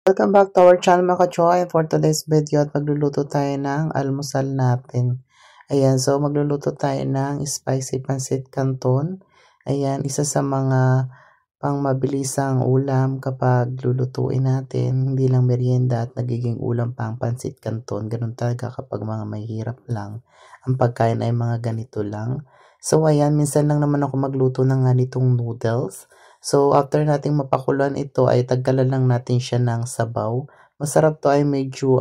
Welcome back to our channel mga kachoy. For today's video at magluluto tayo ng almusal natin. Ayan, so magluluto tayo ng spicy pancit canton. Ayan, isa sa mga pang mabilisang ulam kapag lulutuin natin. Hindi lang merienda at nagiging ulam pa ang pancit canton. Ganun talaga kapag mga mahirap lang. Ang pagkain ay mga ganito lang. So ayan, minsan lang naman ako magluto ng ganitong noodles. So, after nating mapakuluan ito ay tanggalan lang natin siya ng sabaw. Masarap to ay medyo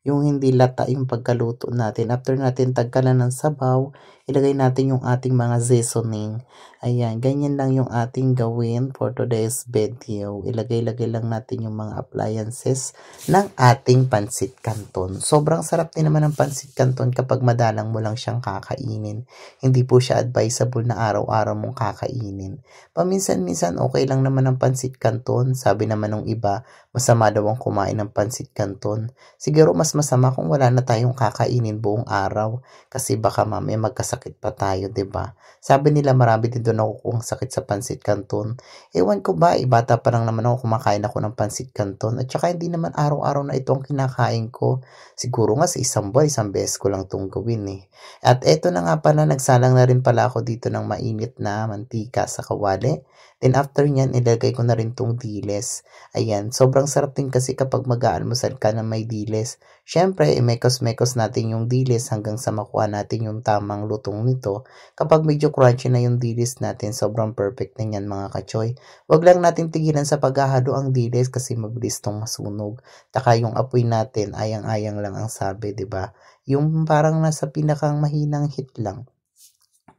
yung hindi lata yung pagkaluto natin. After natin tanggalan ng sabaw, ilagay natin yung ating mga seasoning. Ayan, ganyan lang yung ating gawin for today's video. Ilagay-lagay lang natin yung mga appliances ng ating pancit canton. Sobrang sarap din naman ng pancit canton kapag madalang mo lang siyang kakainin. Hindi po siya advisable na araw-araw mong kakainin. Paminsan-minsan okay lang naman ang pancit canton. Sabi naman ng iba, masama daw ang kumain ng pancit canton. Siguro mas masama kung wala na tayong kakainin buong araw. Kasi baka mamaya magkasakit pa tayo, 'di ba? Sabi nila marami din doon nakukuhang sakit sa pancit canton. Ewan ko ba, bata pa lang naman ako kumakain ako ng pancit canton. At saka hindi naman araw-araw na ito ang kinakain ko. Siguro nga sa isang buwan, isang beses ko lang itong gawin eh. At eto na nga pala, nagsalang na rin pala ako dito ng mainit na mantika sa kawali. Then after nyan, ilagay ko na rin tong diles. Ayan, sobrang sarap din kasi kapag mag-aalmusal ka na may diles. Syempre, imekos-mekos natin yung diles hanggang sa makuha natin yung tamang lutong nito. Kapag medyo crunchy na yung diles natin, sobrang perfect na yan mga kachoy. Huwag lang natin tigilan sa paghahalo ang diles kasi mabilis tong masunog. Taka yung apoy natin, ayang-ayang lang ang sabi, 'di ba? Yung parang nasa pinakang mahinang heat lang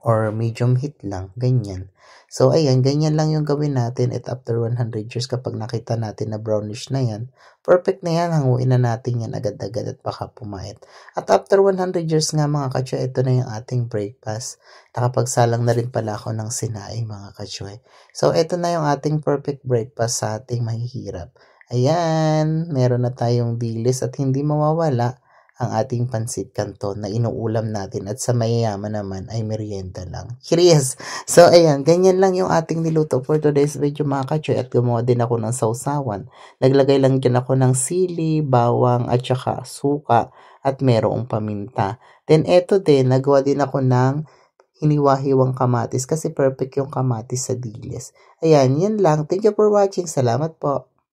or medium heat lang, ganyan. So, ayan, ganyan lang yung gawin natin at after 100 years kapag nakita natin na brownish na yan, perfect na yan, hanguin na natin yan agad-agad at baka pumait. At after 100 years nga mga kachoy, ito na yung ating breakfast. Nakapagsalang na rin pala ako ng sinaing mga kachoy. So, ito na yung ating perfect breakfast sa ating mahihirap. Ayan, meron na tayong dilis at hindi mawawala ang ating pancit canton na inuulam natin at sa mayayaman naman ay merienda lang. Curious! So, ayan, ganyan lang yung ating niluto for today's video mga kachoy at gumawa din ako ng sausawan. Naglagay lang dyan ako ng sili, bawang at saka suka at merong paminta. Then, eto din, nagawa din ako ng hiniwa-hiwang kamatis kasi perfect yung kamatis sa dilis. Ayan, yan lang. Thank you for watching. Salamat po.